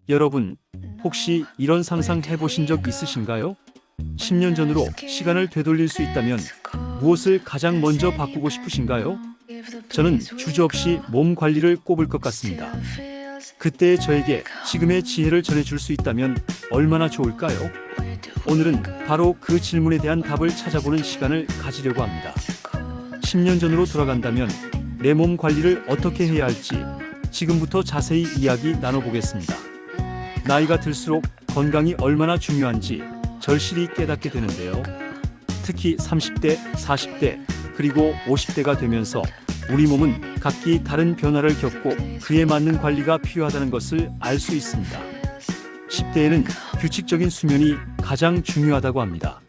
여러분, 혹시 이런 상상 해보신 적 있으신가요? 10년 전으로 시간을 되돌릴 수 있다면 무엇을 가장 먼저 바꾸고 싶으신가요? 저는 주저없이 몸 관리를 꼽을 것 같습니다. 그때의 저에게 지금의 지혜를 전해줄 수 있다면 얼마나 좋을까요? 오늘은 바로 그 질문에 대한 답을 찾아보는 시간을 가지려고 합니다. 10년 전으로 돌아간다면 내 몸 관리를 어떻게 해야 할지 지금부터 자세히 이야기 나눠보겠습니다. 나이가 들수록 건강이 얼마나 중요한지 절실히 깨닫게 되는데요. 특히 30대, 40대, 그리고 50대가 되면서 우리 몸은 각기 다른 변화를 겪고 그에 맞는 관리가 필요하다는 것을 알 수 있습니다. 10대에는 규칙적인 수면이 가장 중요하다고 합니다.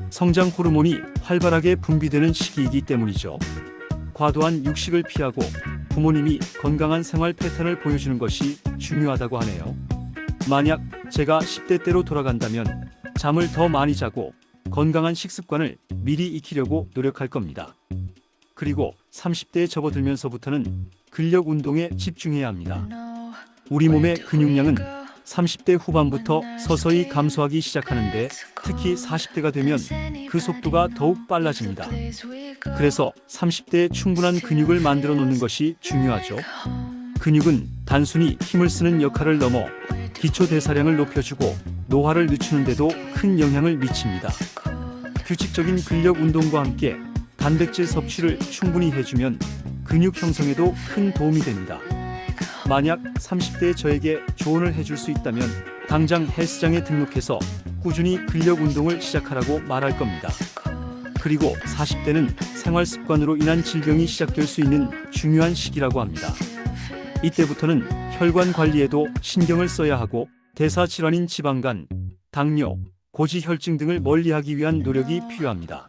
성장 호르몬이 활발하게 분비되는 시기이기 때문이죠. 과도한 육식을 피하고 부모님이 건강한 생활 패턴을 보여주는 것이 중요하다고 하네요. 만약 제가 10대 때로 돌아간다면 잠을 더 많이 자고 건강한 식습관을 미리 익히려고 노력할 겁니다. 그리고 30대에 접어들면서부터는 근력 운동에 집중해야 합니다. 우리 몸의 근육량은 30대 후반부터 서서히 감소하기 시작하는데 특히 40대가 되면 그 속도가 더욱 빨라집니다. 그래서 30대에 충분한 근육을 만들어 놓는 것이 중요하죠. 근육은 단순히 힘을 쓰는 역할을 넘어 기초 대사량을 높여주고 노화를 늦추는 데도 큰 영향을 미칩니다. 규칙적인 근력 운동과 함께 단백질 섭취를 충분히 해주면 근육 형성에도 큰 도움이 됩니다. 만약 30대의 저에게 조언을 해줄 수 있다면 당장 헬스장에 등록해서 꾸준히 근력 운동을 시작하라고 말할 겁니다. 그리고 40대는 생활 습관으로 인한 질병이 시작될 수 있는 중요한 시기라고 합니다. 이때부터는 혈관 관리에도 신경을 써야 하고 대사 질환인 지방간, 당뇨, 고지혈증 등을 멀리하기 위한 노력이 필요합니다.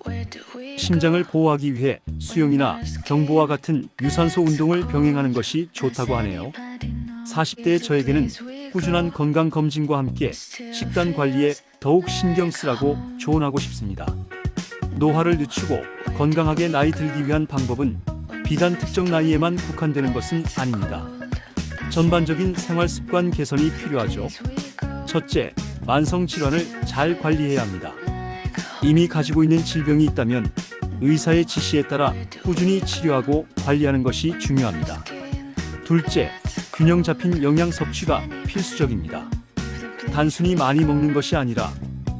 심장을 보호하기 위해 수영이나 경보와 같은 유산소 운동을 병행하는 것이 좋다고 하네요. 40대의 저에게는 꾸준한 건강 검진과 함께 식단 관리에 더욱 신경 쓰라고 조언하고 싶습니다. 노화를 늦추고 건강하게 나이 들기 위한 방법은 비단 특정 나이에만 국한되는 것은 아닙니다. 전반적인 생활 습관 개선이 필요하죠. 첫째, 만성 질환을 잘 관리해야 합니다. 이미 가지고 있는 질병이 있다면 의사의 지시에 따라 꾸준히 치료하고 관리하는 것이 중요합니다. 둘째, 균형 잡힌 영양 섭취가 필수적입니다. 단순히 많이 먹는 것이 아니라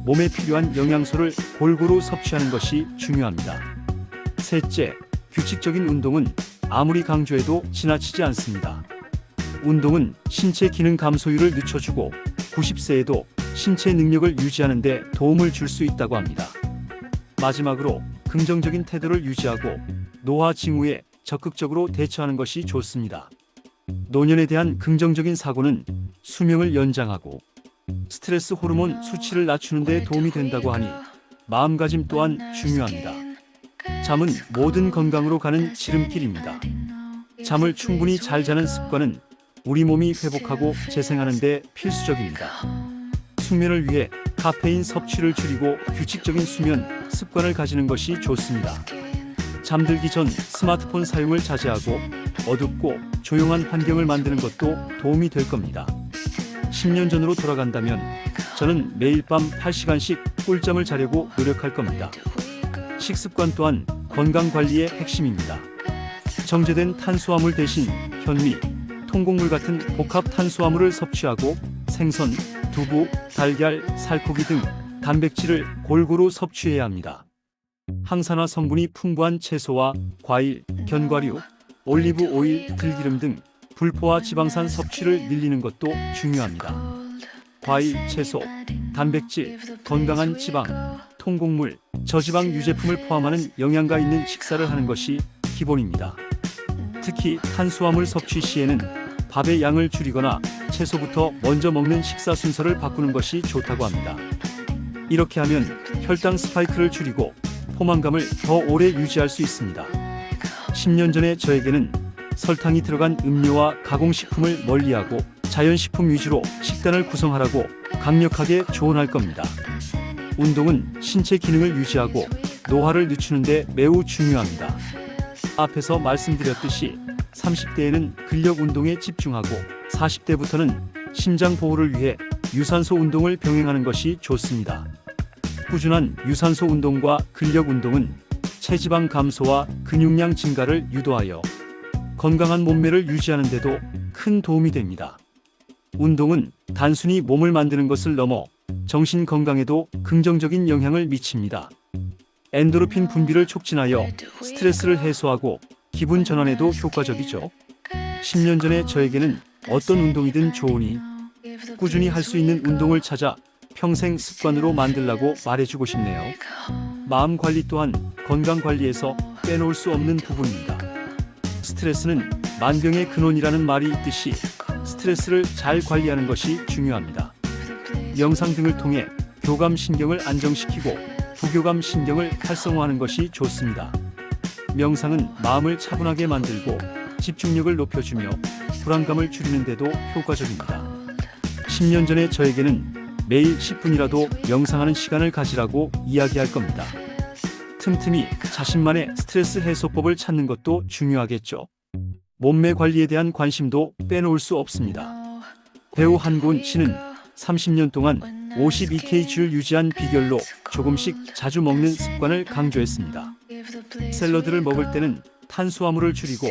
몸에 필요한 영양소를 골고루 섭취하는 것이 중요합니다. 셋째, 규칙적인 운동은 아무리 강조해도 지나치지 않습니다. 운동은 신체 기능 감소율을 늦춰주고 90세에도 신체 능력을 유지하는 데 도움을 줄 수 있다고 합니다. 마지막으로 긍정적인 태도를 유지하고 노화 징후에 적극적으로 대처하는 것이 좋습니다. 노년에 대한 긍정적인 사고는 수명을 연장하고 스트레스 호르몬 수치를 낮추는 데 도움이 된다고 하니 마음가짐 또한 중요합니다. 잠은 모든 건강으로 가는 지름길입니다. 잠을 충분히 잘 자는 습관은 우리 몸이 회복하고 재생하는 데 필수적입니다. 숙면을 위해 카페인 섭취를 줄이고 규칙적인 수면 습관을 가지는 것이 좋습니다. 잠들기 전 스마트폰 사용을 자제하고 어둡고 조용한 환경을 만드는 것도 도움이 될 겁니다. 10년 전으로 돌아간다면 저는 매일 밤 8시간씩 꿀잠을 자려고 노력할 겁니다. 식습관 또한 건강관리의 핵심입니다. 정제된 탄수화물 대신 현미, 통곡물 같은 복합 탄수화물을 섭취하고 생선, 두부, 달걀, 살코기 등 단백질을 골고루 섭취해야 합니다. 항산화 성분이 풍부한 채소와 과일, 견과류, 올리브 오일, 들기름 등 불포화 지방산 섭취를 늘리는 것도 중요합니다. 과일, 채소, 단백질, 건강한 지방, 통곡물, 저지방 유제품을 포함하는 영양가 있는 식사를 하는 것이 기본입니다. 특히 탄수화물 섭취 시에는 밥의 양을 줄이거나 채소부터 먼저 먹는 식사 순서를 바꾸는 것이 좋다고 합니다. 이렇게 하면 혈당 스파이크를 줄이고 포만감을 더 오래 유지할 수 있습니다. 10년 전의 저에게는 설탕이 들어간 음료와 가공식품을 멀리하고 자연식품 위주로 식단을 구성하라고 강력하게 조언할 겁니다. 운동은 신체 기능을 유지하고 노화를 늦추는 데 매우 중요합니다. 앞에서 말씀드렸듯이 30대에는 근력 운동에 집중하고 40대부터는 심장 보호를 위해 유산소 운동을 병행하는 것이 좋습니다. 꾸준한 유산소 운동과 근력 운동은 체지방 감소와 근육량 증가를 유도하여 건강한 몸매를 유지하는 데도 큰 도움이 됩니다. 운동은 단순히 몸을 만드는 것을 넘어 정신 건강에도 긍정적인 영향을 미칩니다. 엔도르핀 분비를 촉진하여 스트레스를 해소하고 기분 전환에도 효과적이죠. 10년 전의 저에게는 어떤 운동이든 좋으니 꾸준히 할 수 있는 운동을 찾아 평생 습관으로 만들라고 말해주고 싶네요. 마음 관리 또한 건강 관리에서 빼놓을 수 없는 부분입니다. 스트레스는 만병의 근원이라는 말이 있듯이 스트레스를 잘 관리하는 것이 중요합니다. 명상 등을 통해 교감 신경을 안정시키고 부교감 신경을 활성화하는 것이 좋습니다. 명상은 마음을 차분하게 만들고 집중력을 높여주며 불안감을 줄이는 데도 효과적입니다. 10년 전의 저에게는 매일 10분이라도 명상하는 시간을 가지라고 이야기할 겁니다. 틈틈이 자신만의 스트레스 해소법을 찾는 것도 중요하겠죠. 몸매 관리에 대한 관심도 빼놓을 수 없습니다. 배우 한고은 씨는 30년 동안 52kg를 유지한 비결로 조금씩 자주 먹는 습관을 강조했습니다. 샐러드를 먹을 때는 탄수화물을 줄이고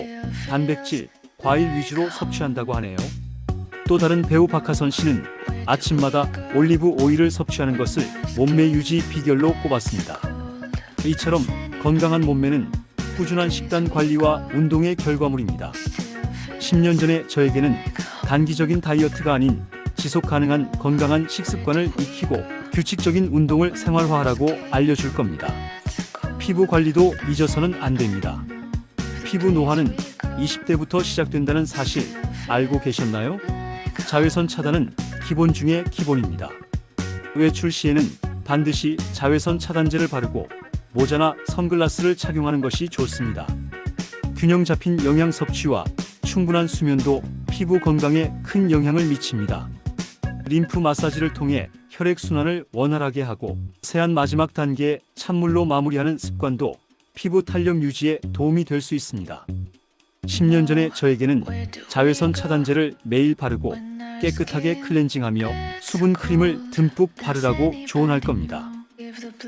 단백질, 과일 위주로 섭취한다고 하네요. 또 다른 배우 박하선 씨는 아침마다 올리브 오일을 섭취하는 것을 몸매 유지 비결로 꼽았습니다. 이처럼 건강한 몸매는 꾸준한 식단 관리와 운동의 결과물입니다. 10년 전에 저에게는 단기적인 다이어트가 아닌 지속 가능한 건강한 식습관을 익히고 규칙적인 운동을 생활화하라고 알려줄 겁니다. 피부 관리도 잊어서는 안 됩니다. 피부 노화는 20대부터 시작된다는 사실 알고 계셨나요? 자외선 차단은 기본 중에 기본입니다. 외출 시에는 반드시 자외선 차단제를 바르고 모자나 선글라스를 착용하는 것이 좋습니다. 균형 잡힌 영양 섭취와 충분한 수면도 피부 건강에 큰 영향을 미칩니다. 림프 마사지를 통해 혈액순환을 원활하게 하고 세안 마지막 단계에 찬물로 마무리하는 습관도 피부 탄력 유지에 도움이 될 수 있습니다. 10년 전에 저에게는 자외선 차단제를 매일 바르고 깨끗하게 클렌징하며 수분 크림을 듬뿍 바르라고 조언할 겁니다.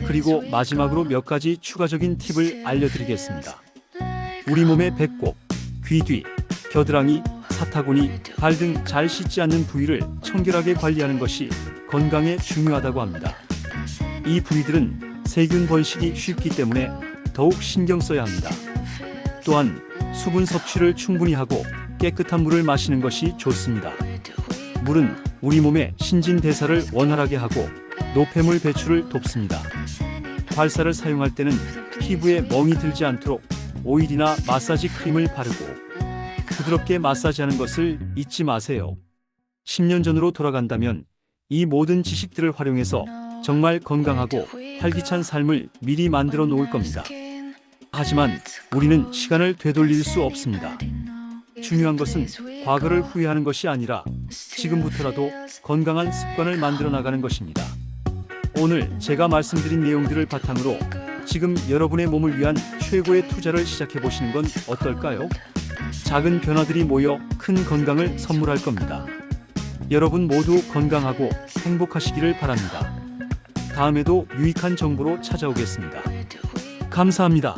그리고 마지막으로 몇 가지 추가적인 팁을 알려드리겠습니다. 우리 몸의 배꼽, 귀 뒤, 겨드랑이, 사타구니, 발 등 잘 씻지 않는 부위를 청결하게 관리하는 것이 건강에 중요하다고 합니다. 이 부위들은 세균 번식이 쉽기 때문에 더욱 신경 써야 합니다. 또한 수분 섭취를 충분히 하고 깨끗한 물을 마시는 것이 좋습니다. 물은 우리 몸의 신진대사를 원활하게 하고 노폐물 배출을 돕습니다. 발사를 사용할 때는 피부에 멍이 들지 않도록 오일이나 마사지 크림을 바르고 부드럽게 마사지하는 것을 잊지 마세요. 10년 전으로 돌아간다면 이 모든 지식들을 활용해서 정말 건강하고 활기찬 삶을 미리 만들어 놓을 겁니다. 하지만 우리는 시간을 되돌릴 수 없습니다. 중요한 것은 과거를 후회하는 것이 아니라 지금부터라도 건강한 습관을 만들어 나가는 것입니다. 오늘 제가 말씀드린 내용들을 바탕으로 지금 여러분의 몸을 위한 최고의 투자를 시작해 보시는 건 어떨까요? 작은 변화들이 모여 큰 건강을 선물할 겁니다. 여러분 모두 건강하고 행복하시기를 바랍니다. 다음에도 유익한 정보로 찾아오겠습니다. 감사합니다.